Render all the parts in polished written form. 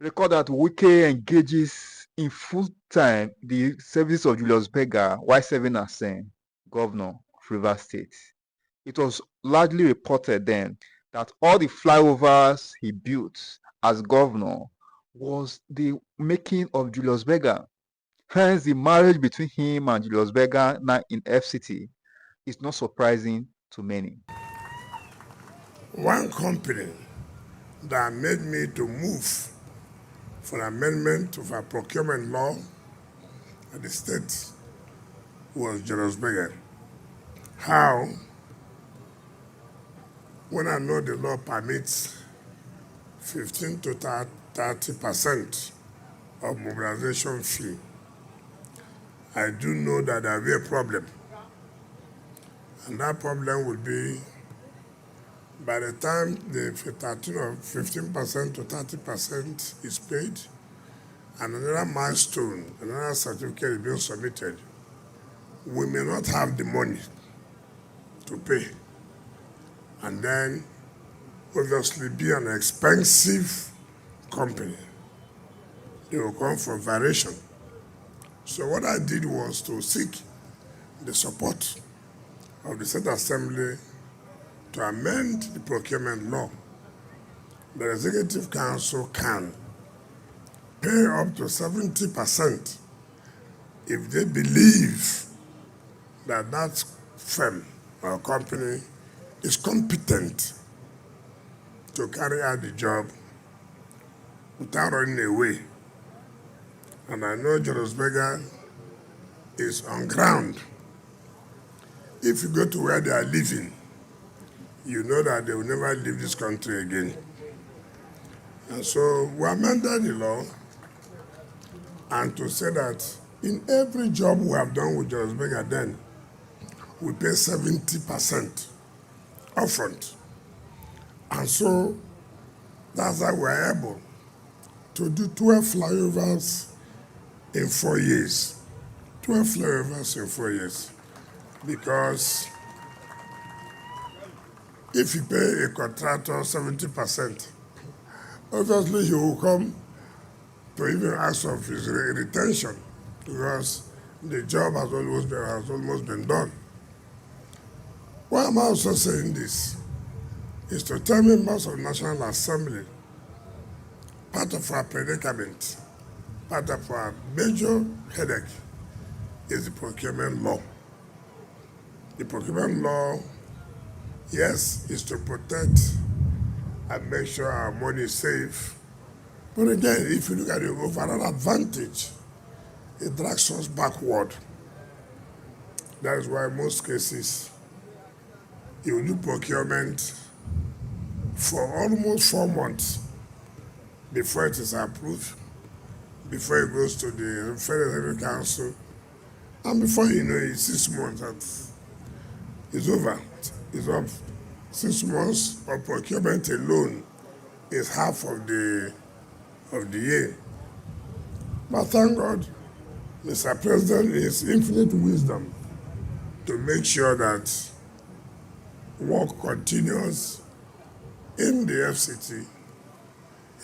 Record that Wike engages in full time the service of Julius Berger while serving as governor of Rivers State. It was largely reported then that all the flyovers he built as governor was the making of Julius Berger. Hence, the marriage between him and Julius Berger now in FCT is not surprising to many. One company that made me to move for amendment of a procurement law at the state was Julius Berger. How? When I know the law permits 15 to 30% of mobilization fee, I do know that there will be a problem. And that problem will be by the time the 15% to 30% is paid, and another milestone, another certificate is being submitted, we may not have the money to pay. And then, obviously, be an expensive company. They will come for variation. So what I did was to seek the support of the State Assembly to amend the procurement law. The Executive Council can pay up to 70% if they believe that that firm or company is competent to carry out the job without running away. And I know Julius Berger is on ground. If you go to where they are living, you know that they will never leave this country again. And so we amended the law and to say that in every job we have done with Julius Berger then, we pay 70% upfront. And so that's how we're able to do 12 flyovers in 4 years. 12 flyovers in 4 years. Because if you pay a contractor 70%, obviously he will come to even ask of his retention because the job has almost been done. Why am I also saying this? Is to tell members of the National Assembly part of our predicament, part of our major headache is the procurement law. The procurement law, yes, is to protect and make sure our money is safe. But again, if you look at the overall advantage, it drags us backward. That is why in most cases, you do procurement for almost 4 months before it is approved, before it goes to the Federal Council, and before you know it, 6 months it's over. It's up. 6 months of procurement alone is half of the year. But thank God, Mr. President, is infinite wisdom to make sure that work continues in the FCT.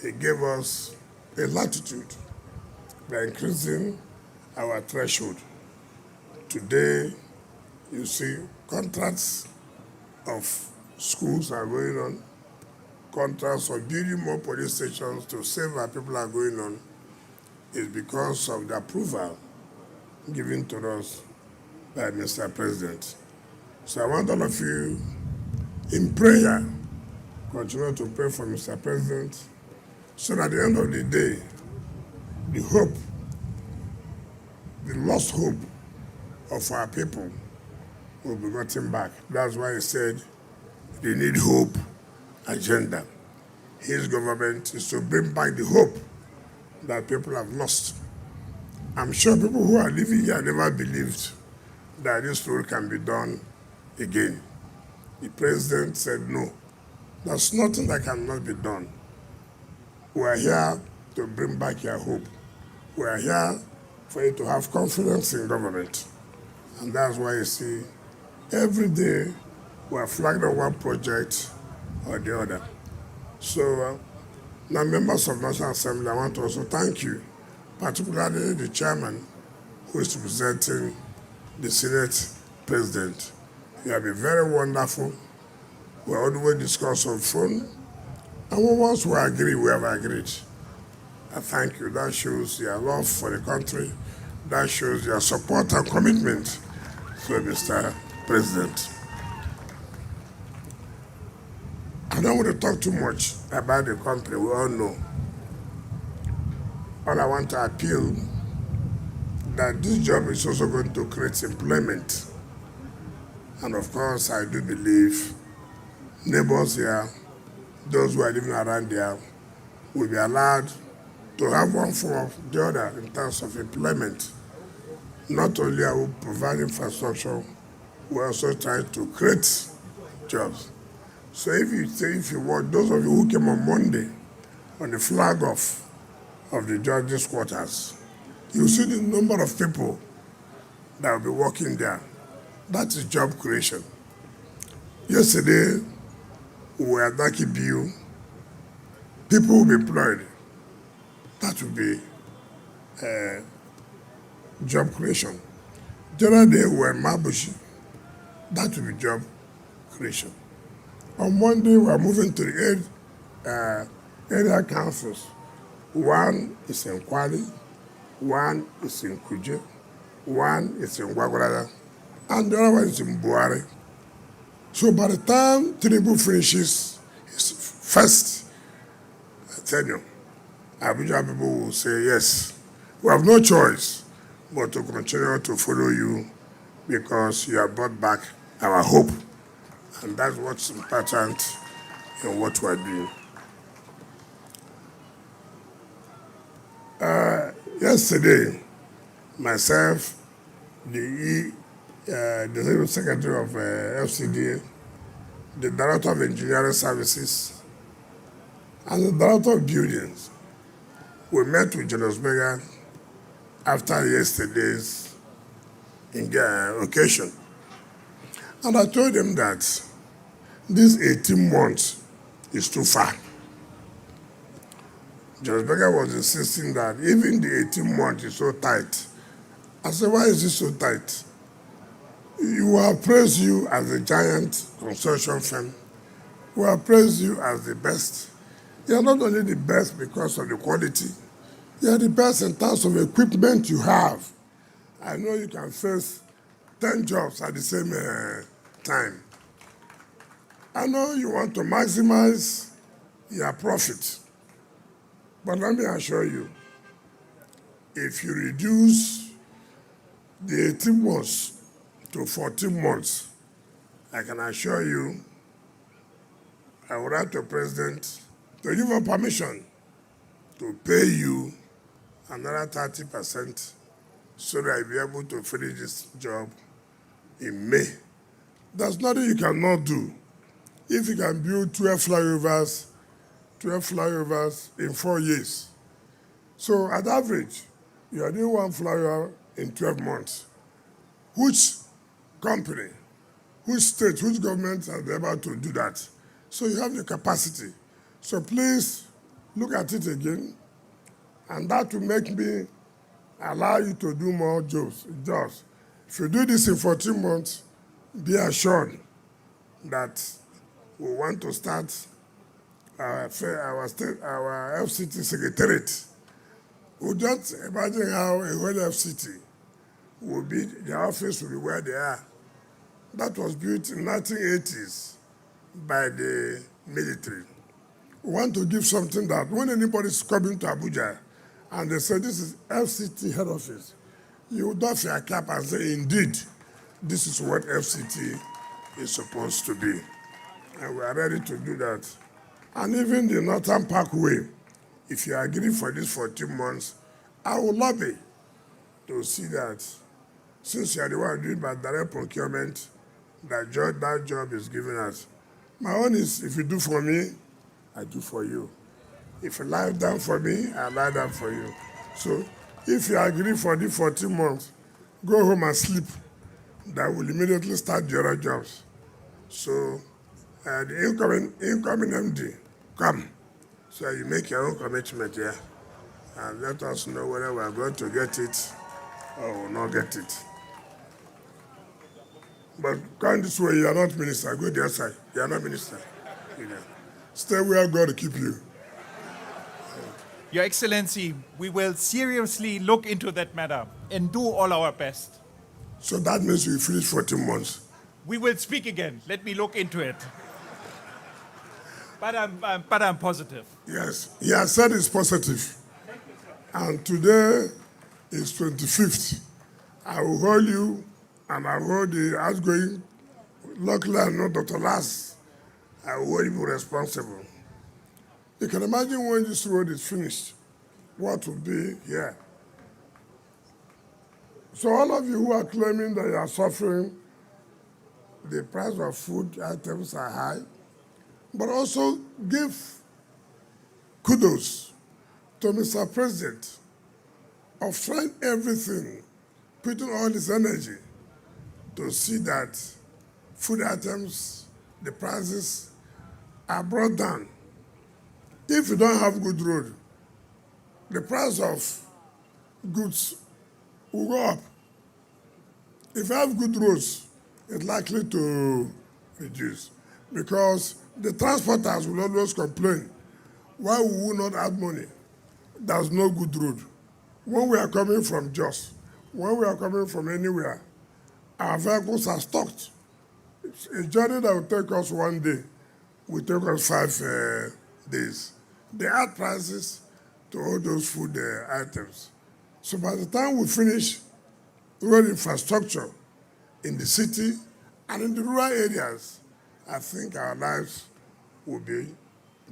He gave us a latitude by increasing our threshold. Today, you see, contracts of schools are going on, contracts of building more police stations to save our people are going on, is because of the approval given to us by Mr. President. So I want all of you in prayer, continue to pray for Mr. President, so that at the end of the day, the hope, the lost hope of our people will be gotten back. That's why he said they need hope agenda. His government is to bring back the hope that people have lost. I'm sure people who are living here never believed that this story can be done again. The president said no. There's nothing that cannot be done. We are here to bring back your hope. We are here for you to have confidence in government. And that's why you see every day we are flagged on one project or the other. So Now, members of National Assembly, I want to also thank you, particularly the chairman who is representing the Senate President. You have been very wonderful. We always discuss on phone, and once we agree, we have agreed. I thank you. That shows your love for the country. That shows your support and commitment to Mr. President. I don't want to talk too much about the country. We all know. All I want to appeal that this job is also going to create employment. And of course, I do believe neighbors here, those who are living around there, will be allowed to have one form or the other in terms of employment. Not only are we providing infrastructure, we're also trying to create jobs. So if you want, those of you who came on Monday on the flag off of the judges' quarters, you see the number of people that will be working there. That is job creation. Yesterday, we were at Daki Biu. People will be employed. That will be job creation. The other day, we were in Mabushi. That will be job creation. On Monday, we are moving to the area councils. One is in Kwali, one is in Kuje, one is in Wagwalada, and the other one is in Buhari. So by the time Tinubu finishes his first tenure, Abuja people will say, yes, we have no choice but to continue to follow you because you have brought back our hope. And that's what's important in what we're doing. Yesterday, myself, the Executive Secretary of FCT, the Director of Engineering Services, and the Director of Buildings, we met with Julius Berger after yesterday's occasion. And I told him that this 18 months is too far. Julius Berger was insisting that even the 18 months is so tight. I said, why is it so tight? We have praised you as a giant construction firm. We have praised you as the best. You are not only the best because of the quality, you are the best in terms of equipment you have. I know you can face 10 jobs at the same time. I know you want to maximize your profit. But let me assure you, if you reduce the 18 months to 14 months, I can assure you, I would write to the President to give him permission to pay you another 30% so that you'll be able to finish this job in May. There's nothing you cannot do. If you can build 12 flyovers in 4 years. So at average, you are doing one flyover in 12 months. Which company, which state, which government are able to do that? So you have the capacity. So please look at it again, and that will make me allow you to do more jobs. If you do this in 14 months, be assured that we want to start our FCT secretariat. We just imagine how a whole FCT will be, the office will be where they are. That was built in 1980s by the military. We want to give something that when anybody is coming to Abuja and they say this is FCT head office, you would doff your cap and say, indeed, this is what FCT is supposed to be. And we are ready to do that. And even the Northern Parkway, if you agree for this 14 months, I will lobby to see that since you are the one doing by direct procurement, that job is given us. My own is, if you do for me, I do for you. If you lie down for me, I lie down for you. So if you agree for the 14 months, go home and sleep. That will immediately start the other jobs. So the incoming MD, come. So you make your own commitment here and let us know whether we are going to get it or will not get it. But come this way, you are not minister. Go the other side. You are not minister. You know. Stay where God will keep you. Your Excellency, we will seriously look into that matter and do all our best. So that means you finish 14 months. We will speak again. Let me look into it. But I'm positive. Yes, he has said it's positive. And today is 25th. I will hold you and I will hold the outgoing, luckily not Dr. Lass. I will hold you responsible. You can imagine when this road is finished, what will be here. So all of you who are claiming that you are suffering, the price of food items are high, but also give kudos to Mr. President of trying everything, putting all his energy to see that food items, the prices are brought down. If you don't have good road, the price of goods will go up. If you have good roads, it's likely to reduce because the transporters will always complain, why will we not add money? There's no good road. When we are coming from Jos, when we are coming from anywhere, our vehicles are stocked. It's a journey that will take us 1 day will take us 5 days. They add prices to all those food items. So by the time we finish road infrastructure in the city and in the rural areas, I think our lives will be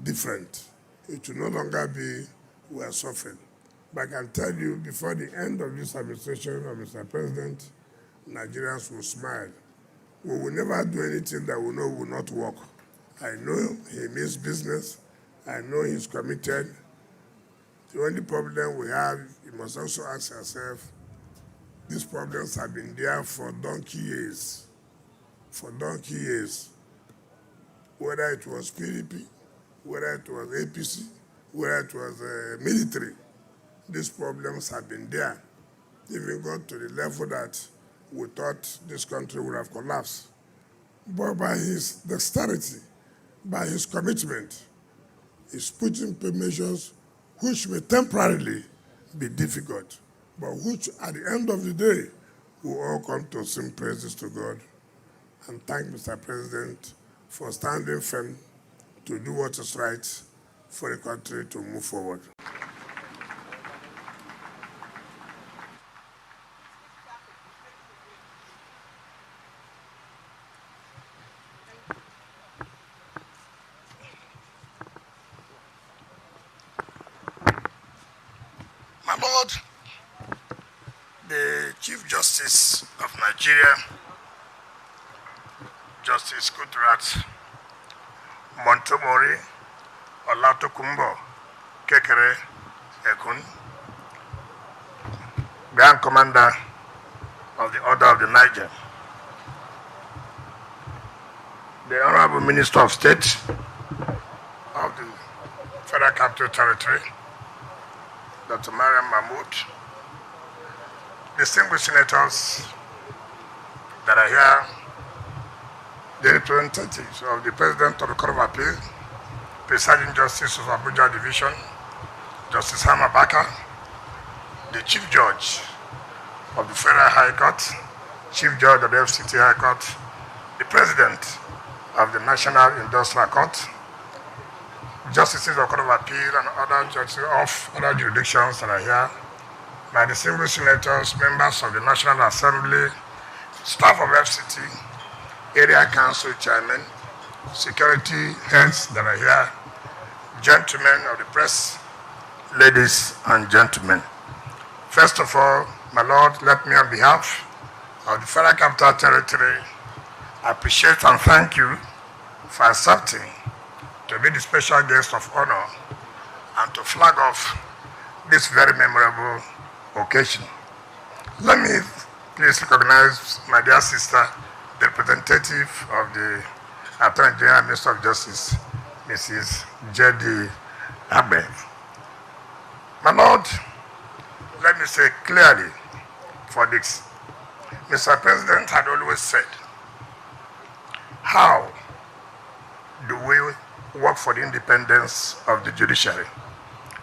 different. It will no longer be we are suffering. But I can tell you, before the end of this administration of Mr. President, Nigerians will smile. We will never do anything that we know will not work. I know he means business. I know he's committed. The only problem we have, you must also ask yourself, these problems have been there for donkey years. For donkey years. Whether it was PDP, whether it was APC, whether it was military, these problems have been there. Even got to the level that we thought this country would have collapsed. But by his dexterity, by his commitment, he's putting measures which may temporarily be difficult, but which at the end of the day will all come to sing praises to God and thank Mr. President for standing firm to do what is right for the country to move forward. My Lord, the Chief Justice of Nigeria, Justice Kudrat Montgomery Olatokunbo Kekere Ekun, Grand Commander of the Order of the Niger, the Honorable Minister of State of the Federal Capital Territory, Dr. Mariam Mahmoud, distinguished senators that are here, the representatives of the President of the Court of Appeal, Presiding Justice of Abuja Division, Justice Hama Baka, the Chief Judge of the Federal High Court, Chief Judge of the FCT High Court, the President of the National Industrial Court, Justices of Court of Appeal and other judges of other jurisdictions that are here, my distinguished senators, members of the National Assembly, staff of FCT, area council chairmen, security heads that are here, gentlemen of the press, ladies and gentlemen. First of all, my Lord, let me on behalf of the Federal Capital Territory appreciate and thank you for accepting to be the special guest of honor and to flag off this very memorable occasion. Let me please recognize my dear sister, the representative of the Attorney General, Minister of Justice, Mrs. J.D. Amen. My Lord, let me say clearly for this. Mr. President had always said, how do we work for the independence of the judiciary?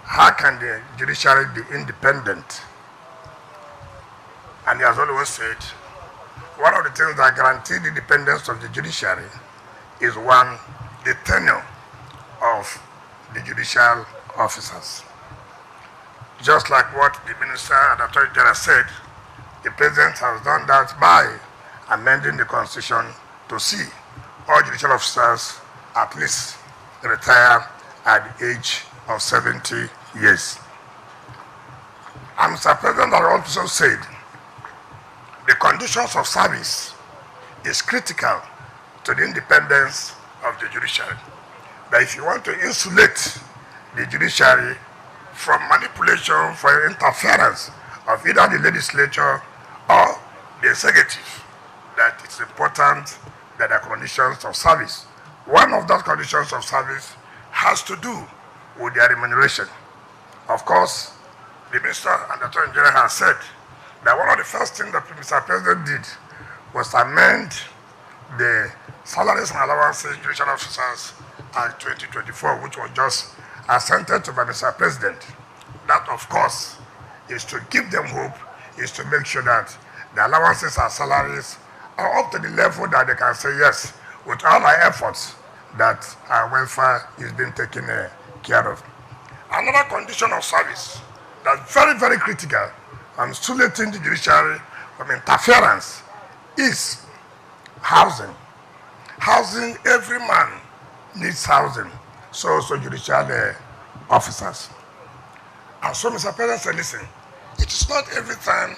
How can the judiciary be independent? And he has always said, one of the things that guarantee the independence of the judiciary is one, the tenure of the judicial officers. Just like what the Minister and Attorney General said, the President has done that by amending the Constitution to see all judicial officers at least retire at the age of 70 years. And Mr. President has also said the conditions of service is critical to the independence of the judiciary. That if you want to insulate the judiciary from manipulation, for interference of either the legislature or the executive, that it's important that there are conditions of service. One of those conditions of service has to do with their remuneration. Of course, the Minister and the Attorney General has said that one of the first things that Mr. President did was amend the salaries and allowances of judicial officers at 2024, which was just assented to by Mr. President. That, of course, is to give them hope, is to make sure that the allowances and salaries are up to the level that they can say, yes, with all our efforts, that our welfare is being taken care of. Another condition of service that's very, very critical and insulating the judiciary from interference is housing. Housing, every man needs housing, so also judicial officers. And so Mr. President said, listen, it is not every time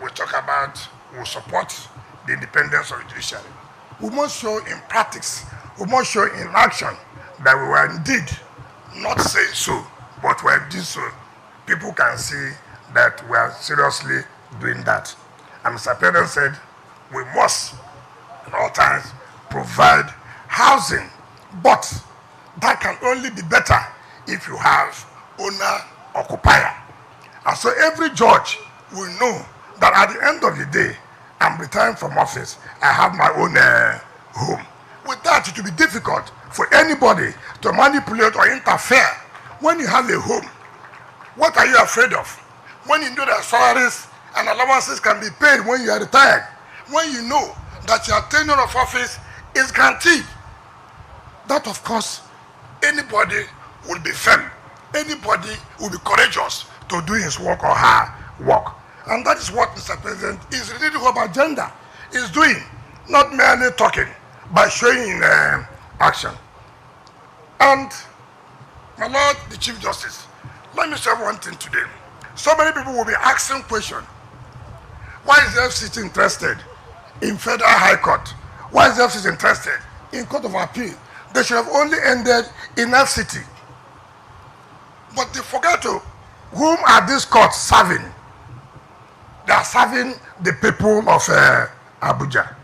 we talk about, we support the independence of the judiciary. We must show in practice, we must show in action that we were indeed not saying so, but we are doing so. People can see that we are seriously doing that. And Mr. President said, we must at all times provide housing, but that can only be better if you have owner-occupier. And so every judge will know that at the end of the day, I'm retiring from office, I have my own home. With that, it will be difficult for anybody to manipulate or interfere. When you have a home, what are you afraid of? When you know that salaries and allowances can be paid when you are retired, when you know that your tenure of office is guaranteed, that of course, anybody will be firm. Anybody will be courageous to do his work or her work. And that is what Mr. President is really the whole agenda is doing, not merely talking, but showing in action. And my Lord, the Chief Justice, let me say one thing today. So many people will be asking questions. Why is the FCT interested in Federal High Court? Why is the FCT interested in Court of Appeal? They should have only ended in FCT. But they forget to, whom are these courts serving? They are serving the people of Abuja.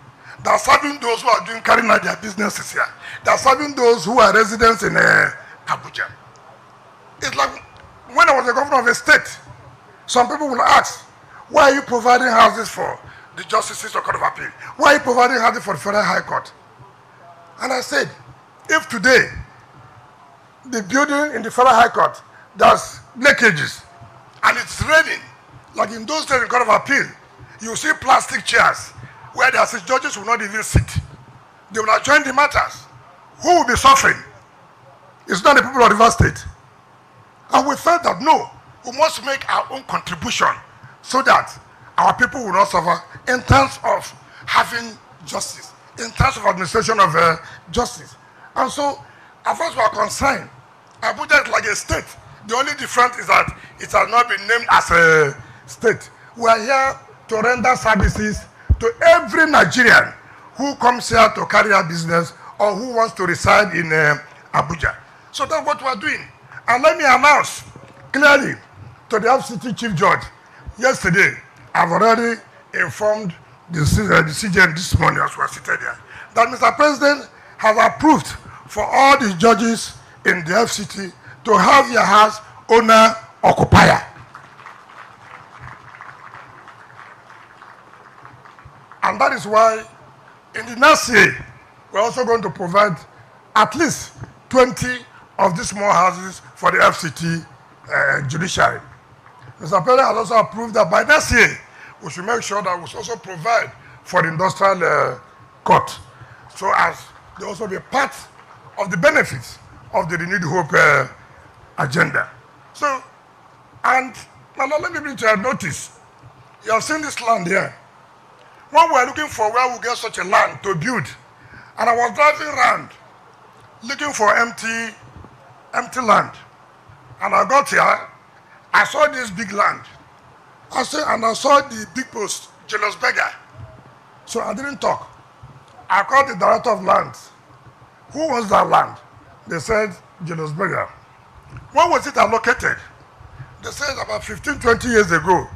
They are serving those who are carrying out their businesses here. They are serving those who are residents in Abuja. It's like when I was the governor of a state, some people will ask, why are you providing houses for the justices of Court of Appeal? Why are you providing houses for the Federal High Court? And I said, if today the building in the Federal High Court does leakages and it's raining, like in those days in Court of Appeal, you see plastic chairs where the assistant judges will not even sit. They will adjourn the matters. Who will be suffering? It's not the people of River State. And we felt that no, we must make our own contribution so that our people will not suffer in terms of having justice, in terms of administration of justice. And so, as far as we are concerned, Abuja is like a state. The only difference is that it has not been named as a state. We are here to render services to every Nigerian who comes here to carry out business or who wants to reside in Abuja. So that's what we are doing. And let me announce clearly to the FCT Chief Judge, yesterday, I've already informed the CJN this morning as we are seated here, that Mr. President has approved for all the judges in the FCT to have your house owner occupier. And that is why in the next year, we're also going to provide at least 20 of these small houses for the FCT judiciary. Mr. President has also approved that by next year, we should make sure that we should also provide for the industrial court, so as they also be part of the benefits of the Renewed Hope agenda. So, and now let me bring to your notice, you have seen this land here. When we are looking for where we get such a land to build, and I was driving around looking for empty land, and I got here, I saw this big land. I saw the big post, Julius Berger. So I didn't talk. I called the director of lands. Who owns that land? They said, Julius Berger. When was it allocated? They said about 15, 20 years ago.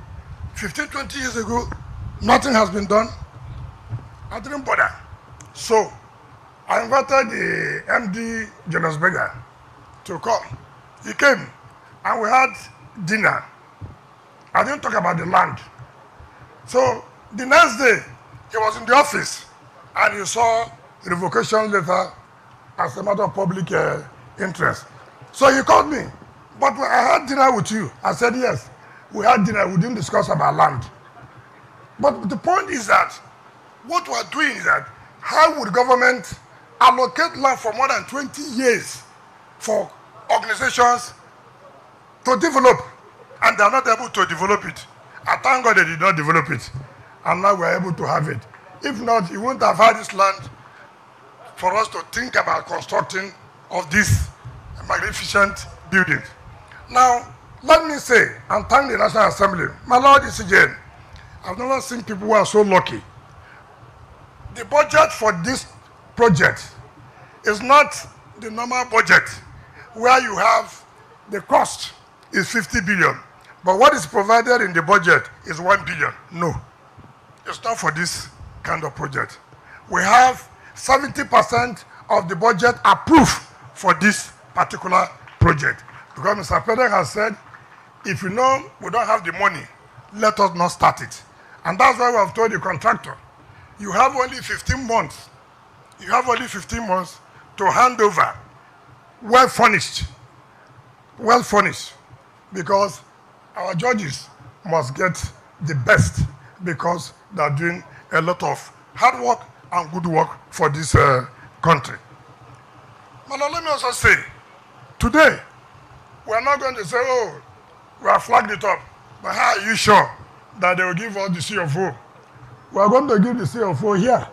15, 20 years ago, nothing has been done. I didn't bother. So I invited the MD, Julius Berger, to come. He came, and we had dinner. I didn't talk about the land. So the next day, he was in the office, and he saw the revocation letter as a matter of public interest. So he called me. But I had dinner with you. I said, yes, we had dinner. We didn't discuss about land. But the point is that what we are doing is that how would government allocate land for more than 20 years for organizations to develop, and they are not able to develop it? I thank God they did not develop it, and now we are able to have it. If not, you wouldn't have had this land for us to think about constructing of this magnificent building. Now, let me say, and thank the National Assembly, my Lord ECJ, I've never seen people who are so lucky. The budget for this project is not the normal budget where you have the cost is 50 billion, but what is provided in the budget is 1 billion. No, it's not for this kind of project. We have 70% of the budget approved for this particular project, because Mr. President has said, if you know we don't have the money, let us not start it. And that's why we have told the contractor, you have only 15 months. You have only 15 months to hand over well furnished, because our judges must get the best, because they're doing a lot of hard work and good work for this country. But now let me also say, today, we are not going to say, oh, we have flagged it up, but how are you sure that they will give us the CFO? We are going to give the CFO here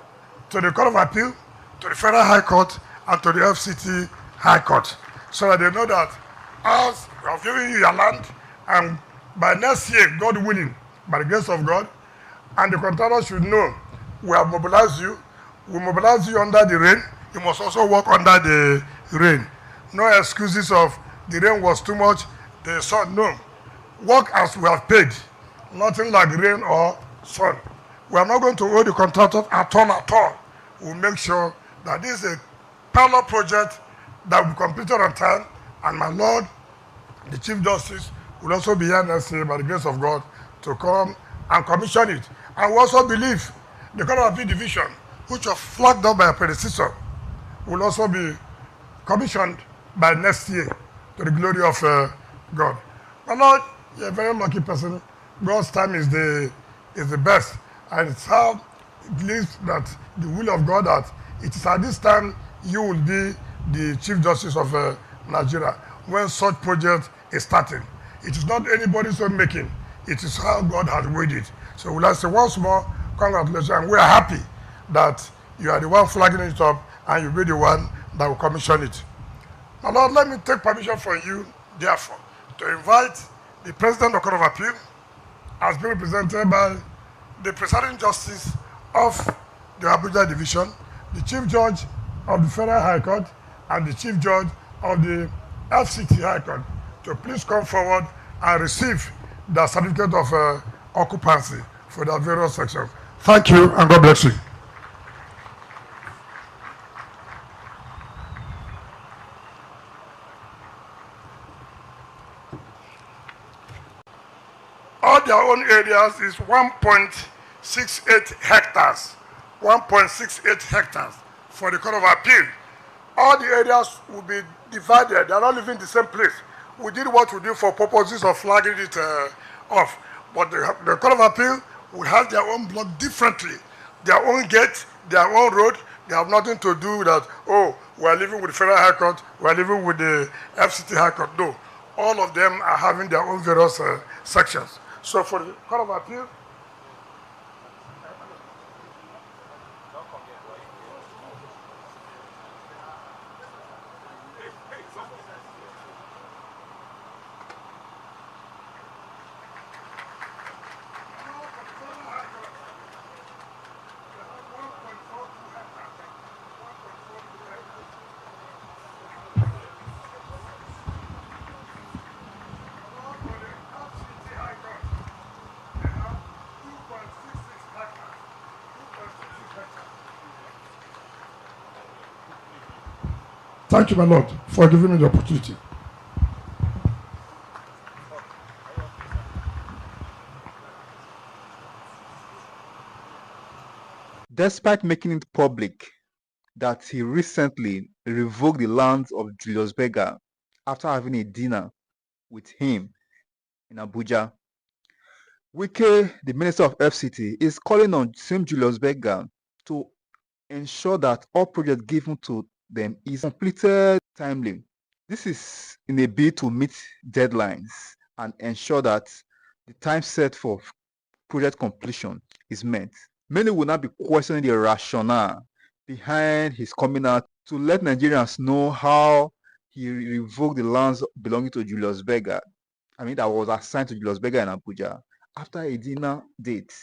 to the Court of Appeal, to the Federal High Court, and to the FCT High Court, so that they know that as we have given you your land, and by next year, God willing, by the grace of God, and the contractor should know we have mobilized you. We mobilize you under the rain. You must also work under the rain. No excuses of the rain was too much, the sun. No. Work as we have paid. Nothing like rain or sun. We are not going to owe the contractor at all. We'll make sure that this is a parallel project that will be completed on time, and my Lord, the Chief Justice, will also be here next year by the grace of God to come and commission it. And we also believe the Court of Appeal Division, which was flagged up by a predecessor, will also be commissioned by next year to the glory of God. My Lord, you're a very lucky person. God's time is the best. And it's how it believes that the will of God, that it is at this time you will be the Chief Justice of Nigeria when such project is starting. It is not anybody's own making. It is how God has willed it. So we'll say once more, congratulations, and we are happy that you are the one flagging it up, and you'll be the one that will commission it. My Lord, let me take permission from you, therefore, to invite the President of the Court of Appeal, as being represented by the Presiding Justice of the Abuja Division, the Chief Judge of the Federal High Court, and the Chief Judge of the FCT High Court, to please come forward and receive the certificate of occupancy for their various sections. Thank you, and God bless you. All their own areas is 1.68 hectares. 1.68 hectares for the Court of Appeal. All the areas will be divided. They are not living in the same place. We did what we did for purposes of flagging it off. But the Court of Appeal will have their own block differently. Their own gate, their own road. They have nothing to do with that, oh, we are living with the Federal High Court, we are living with the FCT High Court. No. All of them are having their own various sections. So for the Court of Appeal, thank you, my Lord, for giving me the opportunity. Despite making it public that he recently revoked the lands of Julius Berger after having a dinner with him in Abuja, Wike, the Minister of FCT, is calling on same Julius Berger to ensure that all projects given to them is completed timely. This is in a bid to meet deadlines and ensure that the time set for project completion is met. Many will not be questioning the rationale behind his coming out to let Nigerians know how he revoked the lands belonging to Julius Berger. That was assigned to Julius Berger in Abuja after a dinner date